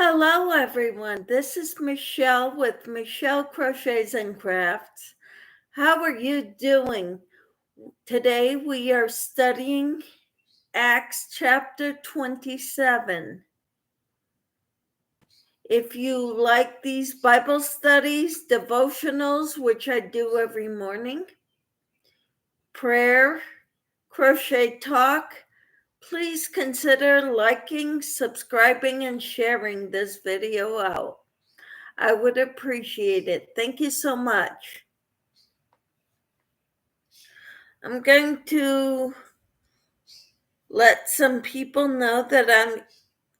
Hello, everyone. This is Michelle with Michelle Crochets and Crafts. How are you doing? Today we are studying Acts chapter 27. If you like these Bible studies, devotionals, which I do every morning, prayer, crochet talk, please consider liking, subscribing, and sharing this video out. I would appreciate it. Thank you so much. I'm going to let some people know that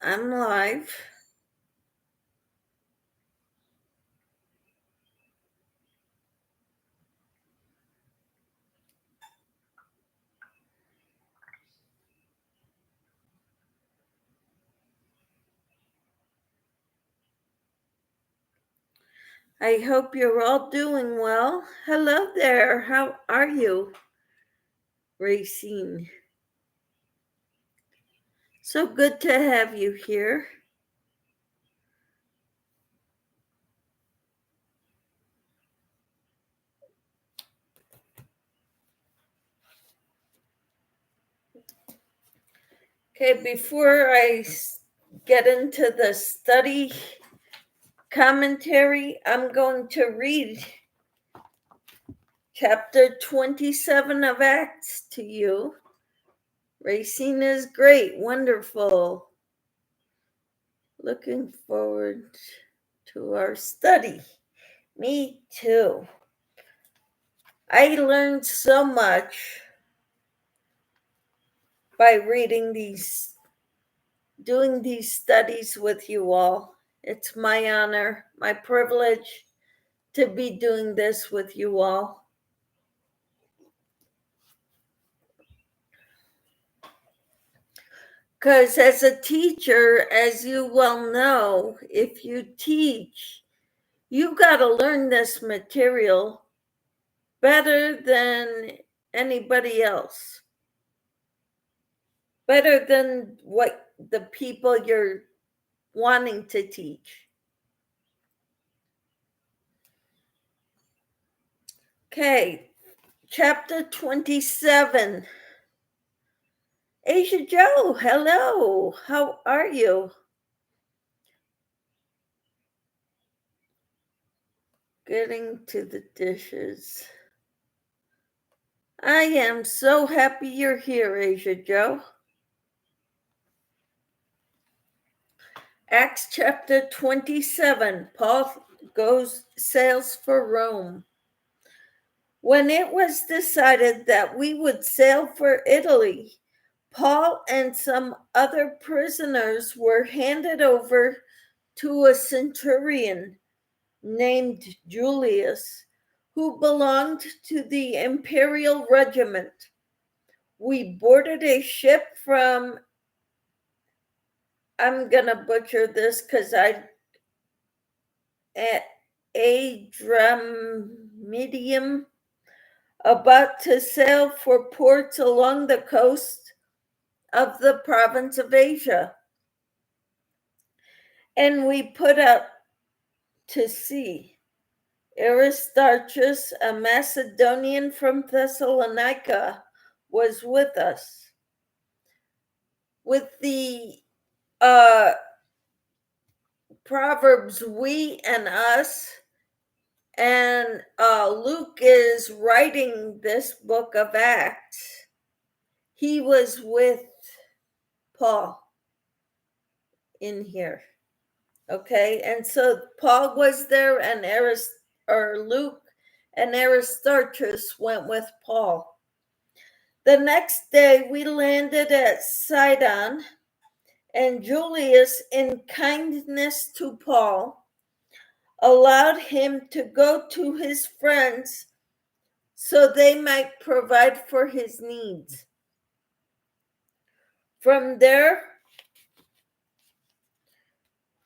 I'm live. I hope you're all doing well. Hello there. How are you, Racine? So good to have you here. Okay, before I get into the study commentary, I'm going to read chapter 27 of Acts to you. Racine is great, wonderful. Looking forward to our study. Me too. I learned so much by doing these studies with you all. It's my honor, my privilege to be doing this with you all. Because as a teacher, as you well know, if you teach, you got to learn this material better than anybody else. Better than what the people you're wanting to teach. Okay, chapter 27. Asia Joe, hello. How are you? Getting to the dishes. I am so happy you're here, Asia Joe. Acts chapter 27. Paul sails for Rome. When it was decided that we would sail for Italy, Paul and some other prisoners were handed over to a centurion named Julius, who belonged to the imperial regiment. We boarded a ship from, I'm going to butcher this because Adramyttium, about to sail for ports along the coast of the province of Asia. And we put out to sea. Aristarchus, a Macedonian from Thessalonica, was with us. With the Proverbs, we and us, and Luke is writing this book of Acts. He was with Paul in here. Okay, and so Paul was there, and Luke and Aristarchus went with Paul. The next day we landed at Sidon, and Julius, in kindness to Paul, allowed him to go to his friends so they might provide for his needs. From there,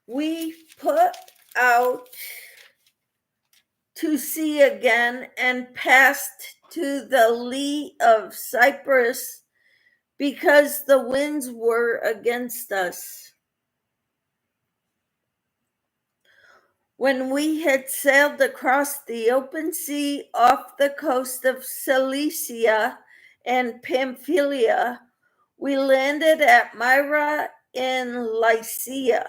we put out to sea again and passed to the lee of Cyprus because the winds were against us. When we had sailed across the open sea off the coast of Cilicia and Pamphylia, we landed at Myra in Lycia.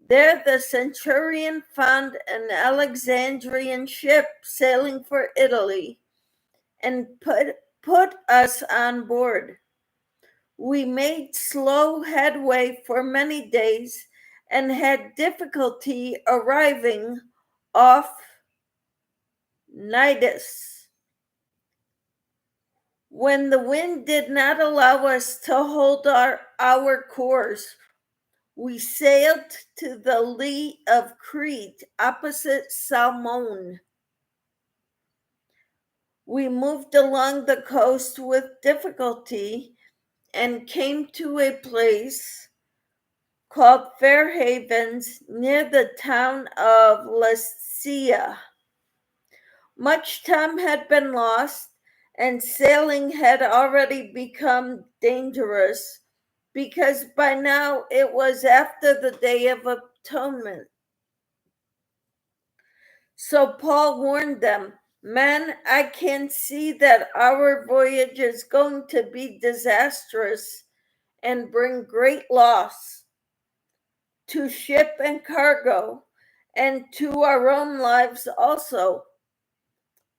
There the centurion found an Alexandrian ship sailing for Italy and put us on board. We made slow headway for many days and had difficulty arriving off Cnidus. When the wind did not allow us to hold our course, we sailed to the lee of Crete opposite Salmone. We moved along the coast with difficulty and came to a place called Fair Havens near the town of Lasea. Much time had been lost, and sailing had already become dangerous because by now it was after the Day of Atonement. So Paul warned them, "Men, I can see that our voyage is going to be disastrous and bring great loss to ship and cargo, and to our own lives also."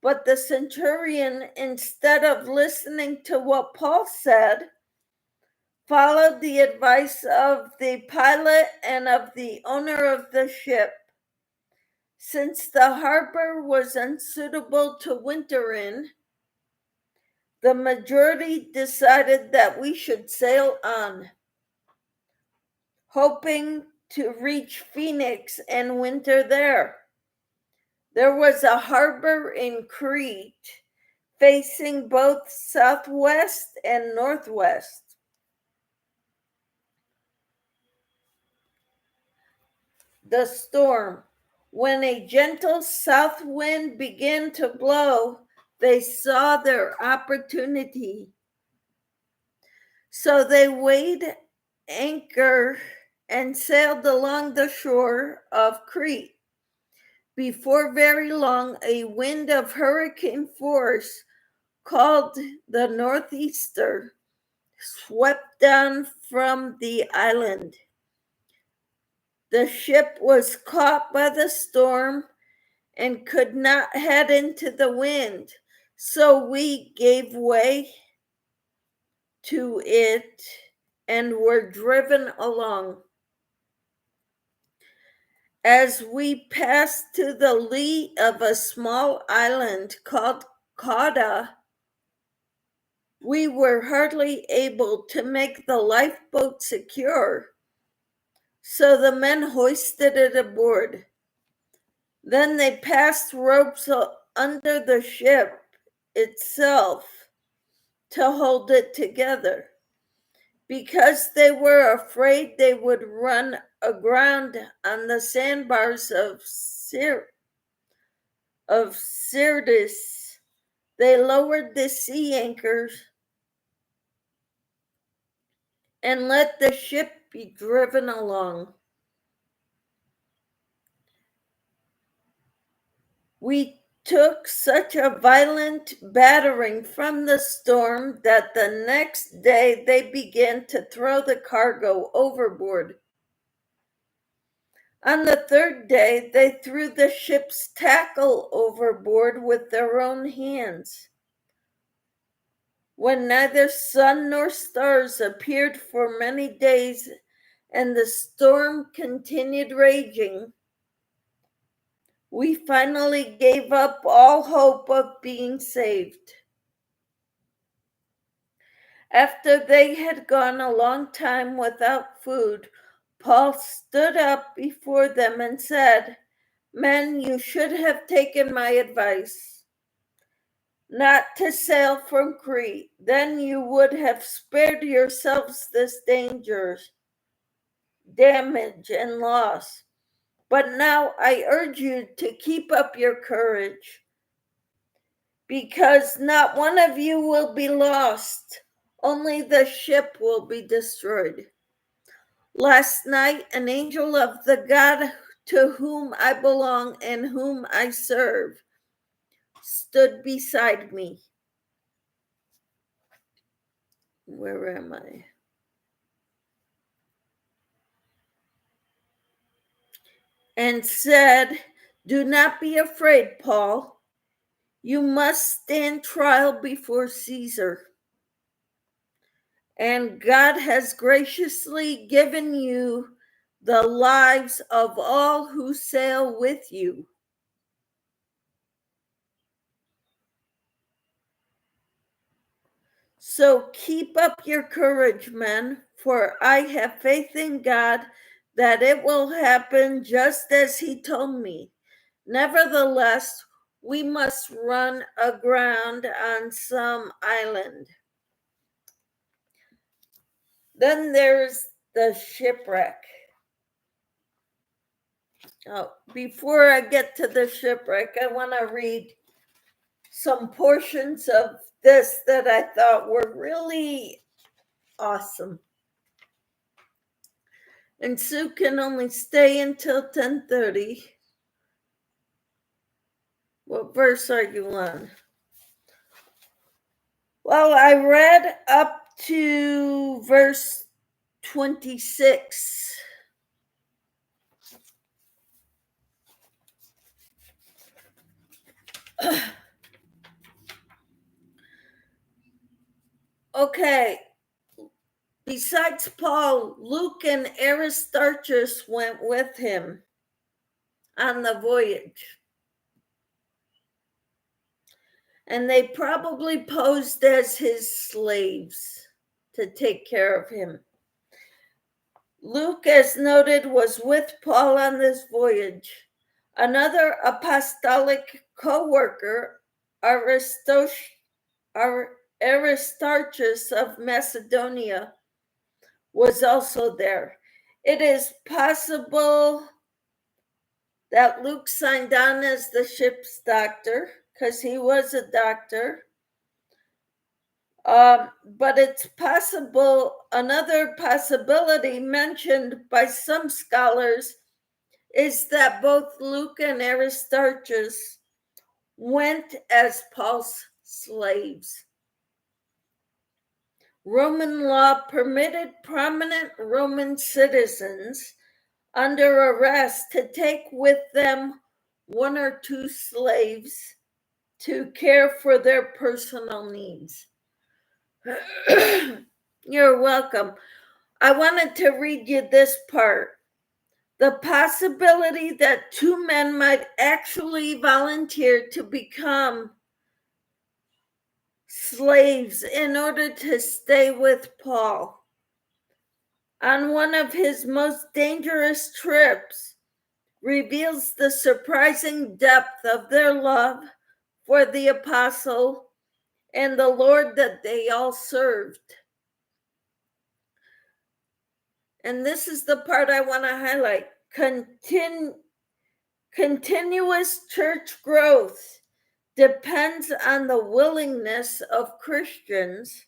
But the centurion, instead of listening to what Paul said, followed the advice of the pilot and of the owner of the ship. Since the harbor was unsuitable to winter in, the majority decided that we should sail on, hoping to reach Phoenix and winter there. There was a harbor in Crete facing both southwest and northwest. The storm. When a gentle south wind began to blow, they saw their opportunity. So they weighed anchor and sailed along the shore of Crete. Before very long, a wind of hurricane force called the northeaster swept down from the island. The ship was caught by the storm and could not head into the wind, so we gave way to it and were driven along. As we passed to the lee of a small island called Cauda, we were hardly able to make the lifeboat secure, so the men hoisted it aboard. Then they passed ropes under the ship itself to hold it together, because they were afraid they would run aground on the sandbars of Syrtis. They lowered the sea anchors and let the ship be driven along. We took such a violent battering from the storm that the next day they began to throw the cargo overboard. On the third day, they threw the ship's tackle overboard with their own hands. When neither sun nor stars appeared for many days and the storm continued raging, we finally gave up all hope of being saved. After they had gone a long time without food, Paul stood up before them and said, "Men, you should have taken my advice not to sail from Crete. Then you would have spared yourselves this danger, damage, and loss. But now I urge you to keep up your courage, because not one of you will be lost, only the ship will be destroyed." Last night, an angel of the God to whom I belong and whom I serve, stood beside me. Where am I? And said, "Do not be afraid, Paul. You must stand trial before Caesar. And God has graciously given you the lives of all who sail with you." So keep up your courage, men, for I have faith in God that it will happen just as He told me. Nevertheless, we must run aground on some island. Then there's the shipwreck. Oh, before I get to the shipwreck, I want to read some portions of this that I thought were really awesome. And Sue can only stay until 10:30. What verse are you on? Well, I read up to verse 26. Okay. Besides Paul, Luke and Aristarchus went with him on the voyage. And they probably posed as his slaves to take care of him. Luke, as noted, was with Paul on this voyage. Another apostolic co-worker, Aristarchus of Macedonia, was also there. It is possible that Luke signed on as the ship's doctor because he was a doctor. But it's possible, another possibility mentioned by some scholars is that both Luke and Aristarchus went as Paul's slaves. Roman law permitted prominent Roman citizens under arrest to take with them one or two slaves to care for their personal needs. You're welcome. I wanted to read you this part. The possibility that two men might actually volunteer to become slaves in order to stay with Paul on one of his most dangerous trips reveals the surprising depth of their love for the apostle and the Lord that they all served. And this is the part I want to highlight. Continuous church growth depends on the willingness of Christians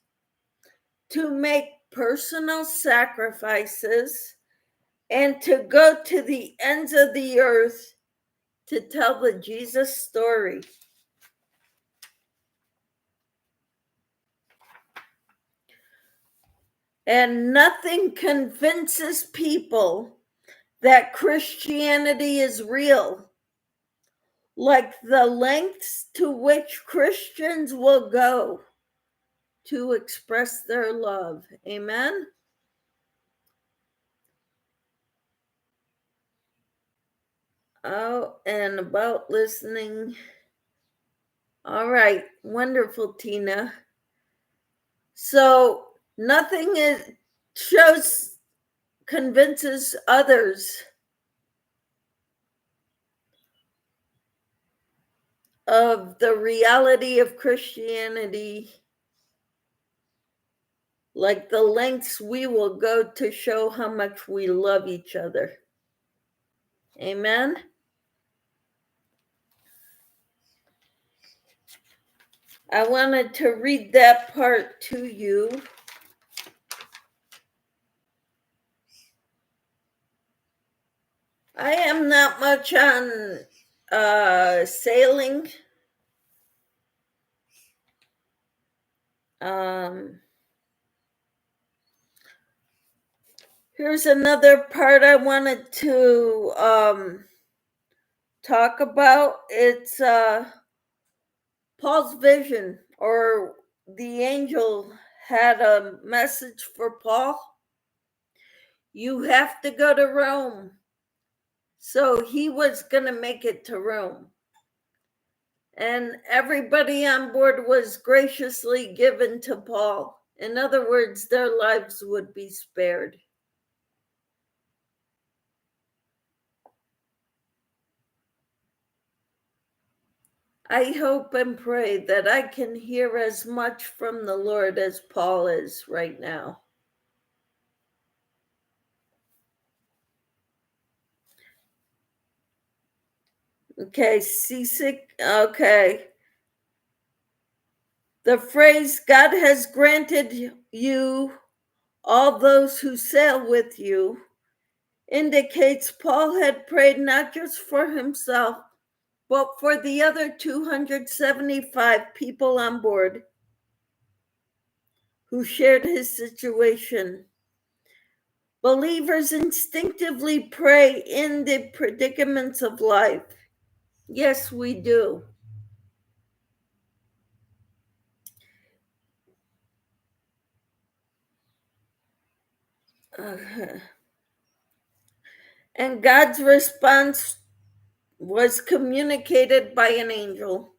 to make personal sacrifices and to go to the ends of the earth to tell the Jesus story. And nothing convinces people that Christianity is real like the lengths to which Christians will go to express their love. Amen? Oh, and about listening. All right, wonderful, Tina. So nothing convinces others of the reality of Christianity like the lengths we will go to show how much we love each other. Amen? I wanted to read that part to you. I am not much on sailing. Here's another part I wanted to talk about. It's Paul's vision, or the angel had a message for Paul. You have to go to Rome. So he was going to make it to Rome. And everybody on board was graciously given to Paul. In other words, their lives would be spared. I hope and pray that I can hear as much from the Lord as Paul is right now. Okay, seasick. Okay. The phrase, God has granted you all those who sail with you, indicates Paul had prayed not just for himself, but for the other 275 people on board who shared his situation. Believers instinctively pray in the predicaments of life. Yes, we do. And God's response was communicated by an angel.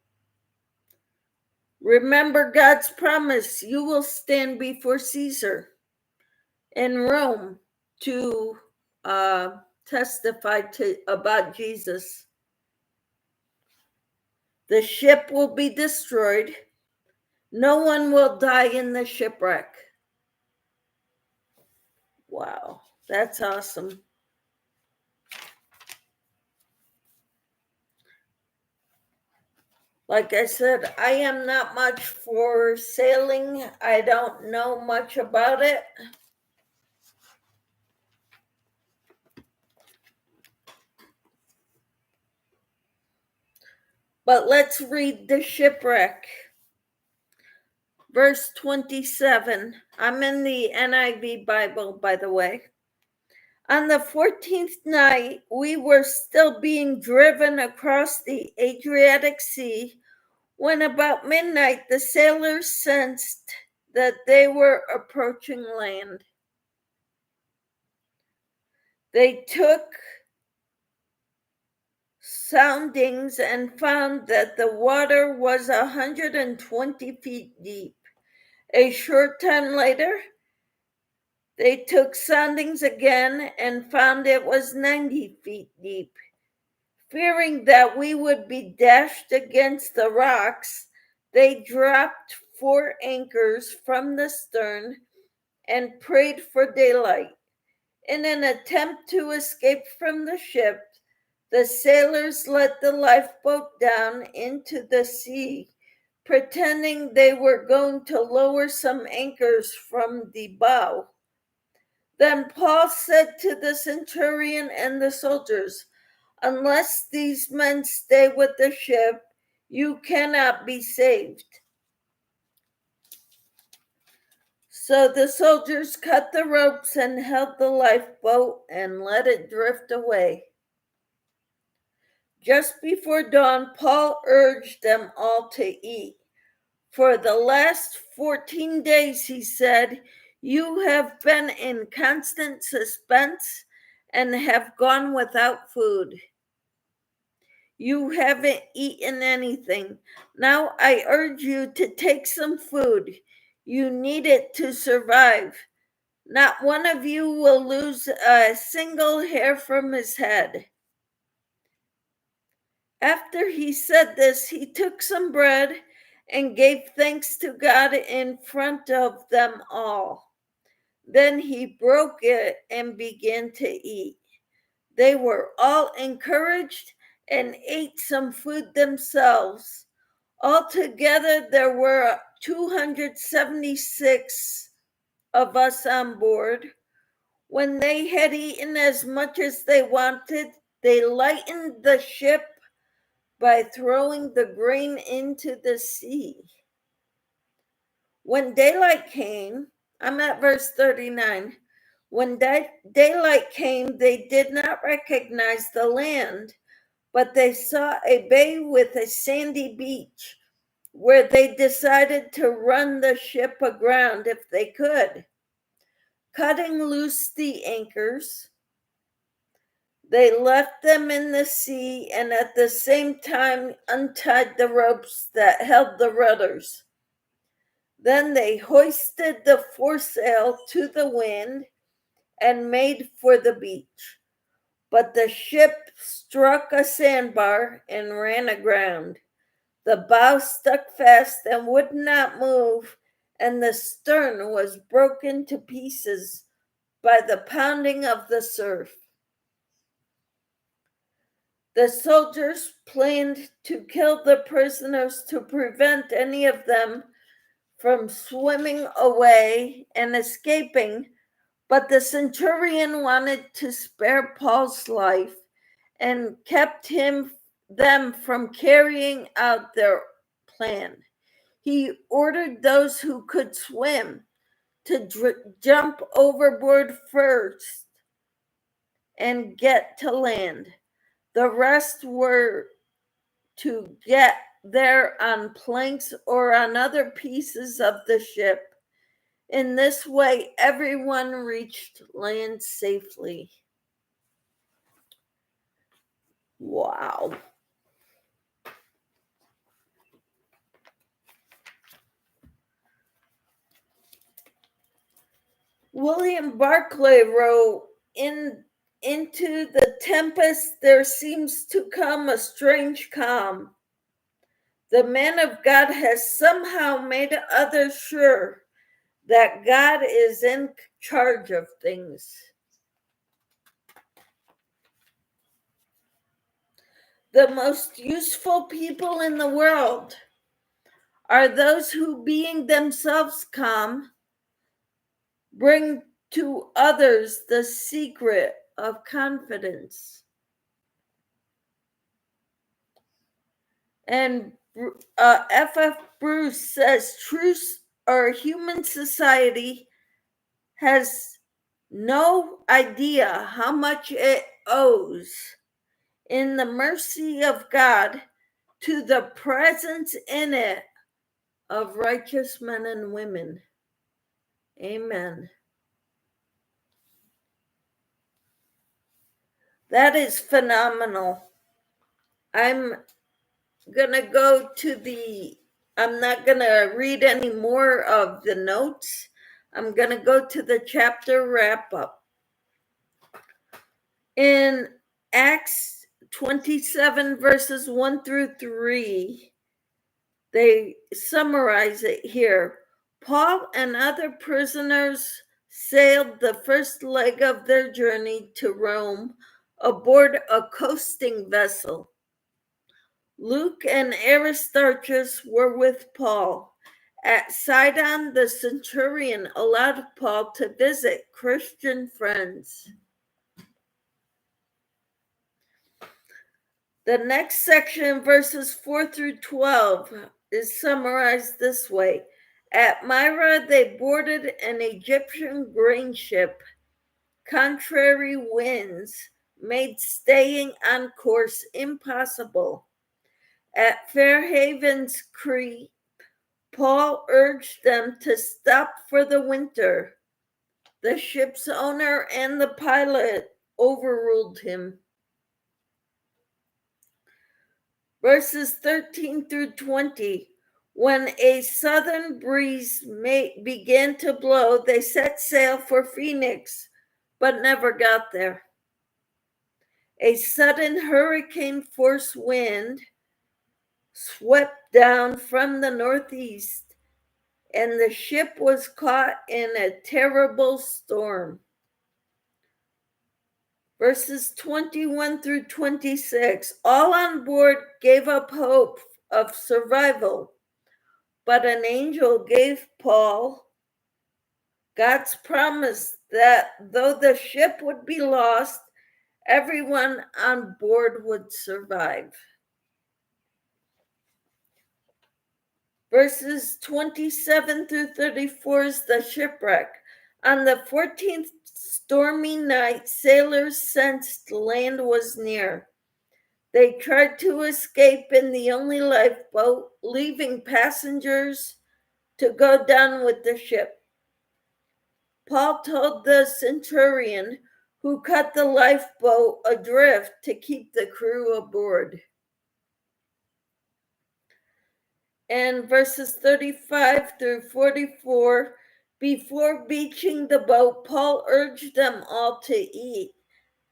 Remember God's promise, you will stand before Caesar in Rome to testify about Jesus. The ship will be destroyed. No one will die in the shipwreck. Wow, that's awesome. Like I said, I am not much for sailing. I don't know much about it. But let's read the shipwreck. Verse 27. I'm in the NIV Bible, by the way. On the 14th night, we were still being driven across the Adriatic Sea when about midnight the sailors sensed that they were approaching land. They took soundings and found that the water was 120 feet deep. A short time later, they took soundings again and found it was 90 feet deep. Fearing that we would be dashed against the rocks, they dropped 4 anchors from the stern and prayed for daylight. In an attempt to escape from the ship, the sailors let the lifeboat down into the sea, pretending they were going to lower some anchors from the bow. Then Paul said to the centurion and the soldiers, "Unless these men stay with the ship, you cannot be saved." So the soldiers cut the ropes and held the lifeboat and let it drift away. Just before dawn, Paul urged them all to eat. For the last 14 days, he said, you have been in constant suspense and have gone without food. You haven't eaten anything. Now I urge you to take some food. You need it to survive. Not one of you will lose a single hair from his head. After he said this, he took some bread and gave thanks to God in front of them all. Then he broke it and began to eat. They were all encouraged and ate some food themselves. Altogether, there were 276 of us on board. When they had eaten as much as they wanted, They lightened the ship by throwing the grain into the sea. When daylight came, I'm at verse 39. When daylight came, they did not recognize the land, but they saw a bay with a sandy beach where they decided to run the ship aground if they could. Cutting loose the anchors, they left them in the sea and at the same time untied the ropes that held the rudders. Then they hoisted the foresail to the wind and made for the beach. But the ship struck a sandbar and ran aground. The bow stuck fast and would not move, and the stern was broken to pieces by the pounding of the surf. The soldiers planned to kill the prisoners to prevent any of them from swimming away and escaping, but the centurion wanted to spare Paul's life and kept them from carrying out their plan. He ordered those who could swim to jump overboard first and get to land. The rest were to get there on planks or on other pieces of the ship. In this way, everyone reached land safely. Wow. William Barclay wrote, Into the tempest there seems to come a strange calm. The man of God has somehow made others sure that God is in charge of things. The most useful people in the world are those who, being themselves calm, bring to others the secret of confidence. And F.F. Bruce says, human society has no idea how much it owes in the mercy of God to the presence in it of righteous men and women. Amen. That is phenomenal. I'm not going to read any more of the notes. I'm going to go to the chapter wrap up. In Acts 27 verses 1 through 3, they summarize it here. Paul and other prisoners sailed the first leg of their journey to Rome aboard a coasting vessel. Luke and Aristarchus were with Paul. At Sidon, the centurion allowed Paul to visit Christian friends. The next section, verses 4 through 12, is summarized this way. At Myra, they boarded an Egyptian grain ship. Contrary winds made staying on course impossible. At Fairhaven's Crete, Paul urged them to stop for the winter. The ship's owner and the pilot overruled him. Verses 13 through 20. When a southern breeze began to blow, they set sail for Phoenix, but never got there. A sudden hurricane-force wind swept down from the northeast, and the ship was caught in a terrible storm. Verses 21 through 26. All on board gave up hope of survival, but an angel gave Paul God's promise that though the ship would be lost, everyone on board would survive. Verses 27 through 34 is the shipwreck. On the 14th stormy night, sailors sensed land was near. They tried to escape in the only lifeboat, leaving passengers to go down with the ship. Paul told the centurion, who cut the lifeboat adrift, to keep the crew aboard. And verses 35 through 44, before beaching the boat, Paul urged them all to eat.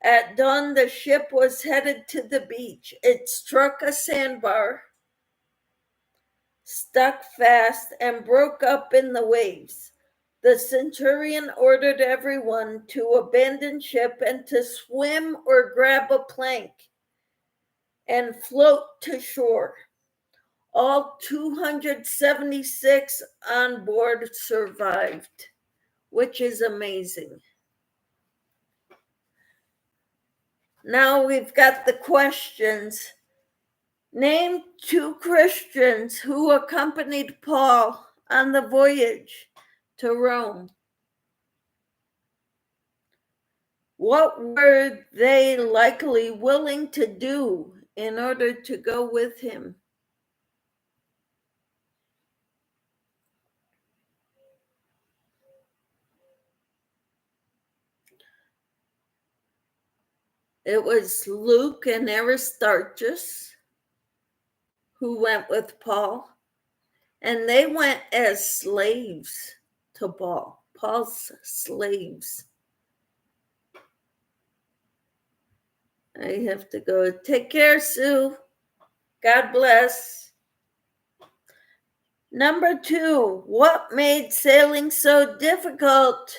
At dawn, the ship was headed to the beach. It struck a sandbar, stuck fast, and broke up in the waves. The centurion ordered everyone to abandon ship and to swim or grab a plank and float to shore. All 276 on board survived, which is amazing. Now we've got the questions. Name 2 Christians who accompanied Paul on the voyage to Rome. What were they likely willing to do in order to go with him? It was Luke and Aristarchus who went with Paul, and they went as slaves to Paul, Paul's slaves. I have to go. Take care, Sue. God bless. Number 2, what made sailing so difficult?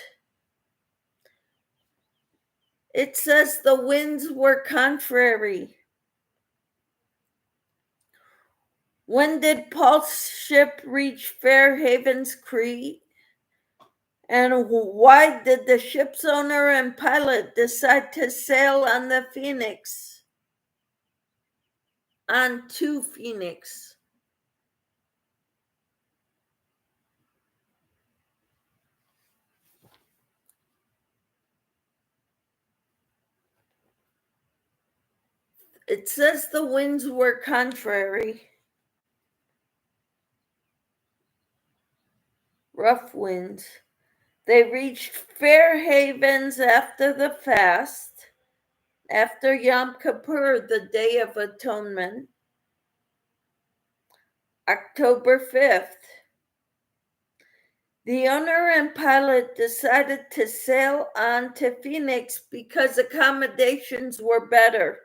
It says the winds were contrary. When did Paul's ship reach Fair Havens, Crete? And why did the ship's owner and pilot decide to sail on the Phoenix? On to Phoenix. It says the winds were contrary. Rough winds. They reached Fair Havens after the fast, after Yom Kippur, the Day of Atonement, October 5th. The owner and pilot decided to sail on to Phoenix because accommodations were better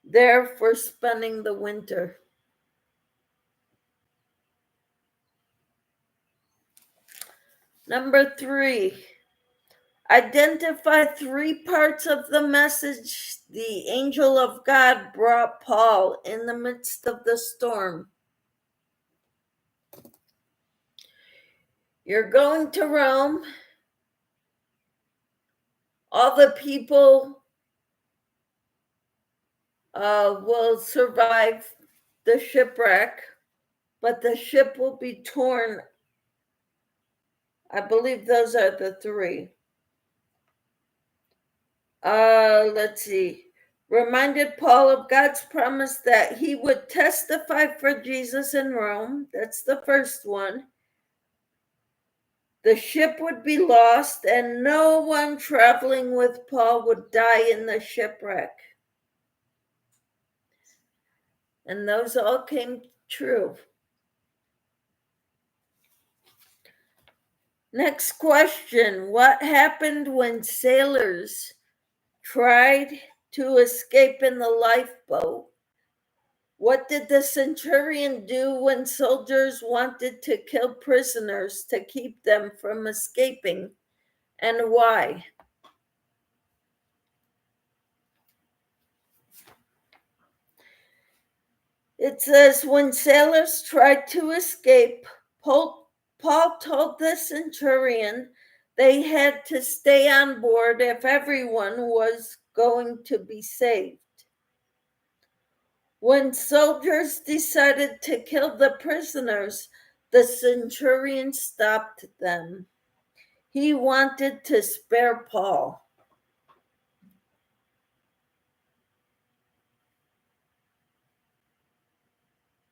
there for spending the winter. Number 3, identify 3 parts of the message the angel of God brought Paul in the midst of the storm. You're going to Rome. All the people will survive the shipwreck, but the ship will be torn. I believe those are the 3. Let's see. Reminded Paul of God's promise that he would testify for Jesus in Rome. That's the first one. The ship would be lost, and no one traveling with Paul would die in the shipwreck. And those all came true. Next question. What happened when sailors tried to escape in the lifeboat? What did the centurion do when soldiers wanted to kill prisoners to keep them from escaping, and why? It says, when sailors tried to escape, Paul told the centurion They had to stay on board if everyone was going to be saved. When soldiers decided to kill the prisoners, the centurion stopped them. He wanted to spare Paul.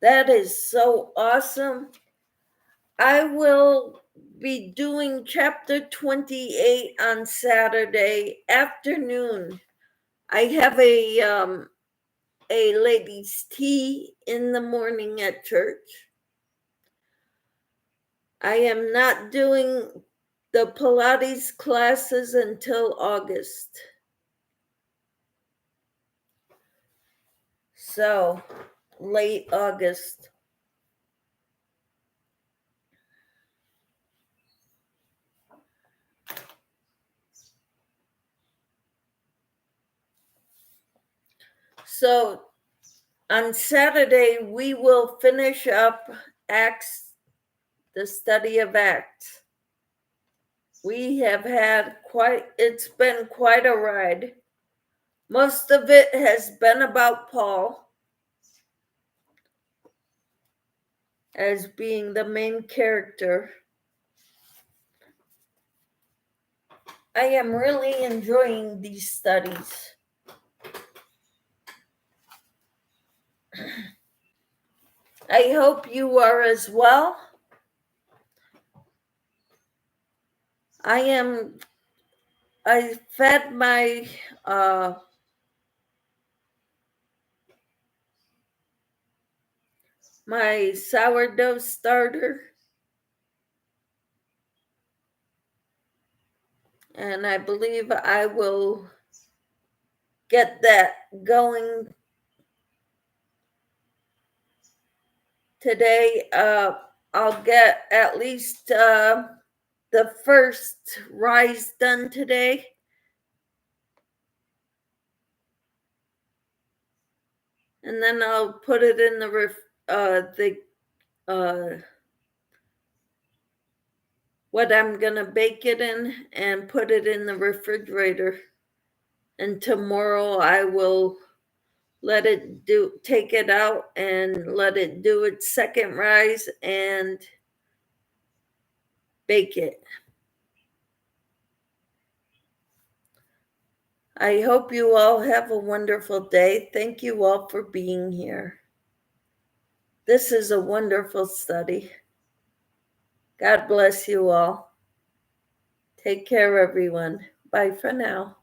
That is so awesome. I will be doing chapter 28 on Saturday afternoon. I have a ladies' tea in the morning at church. I am not doing the Pilates classes until August. So, late August. So, on Saturday, we will finish up Acts, the study of Acts. We have had it's been quite a ride. Most of it has been about Paul as being the main character. I am really enjoying these studies. I hope you are as well. I fed my my sourdough starter, and I believe I will get that going today. I'll get at least the first rise done today. And then I'll put it in what I'm gonna bake it in and put it in the refrigerator. And tomorrow I will take it out and let it do its second rise and bake it. I hope you all have a wonderful day. Thank you all for being here. This is a wonderful study. God bless you all. Take care, everyone. Bye for now.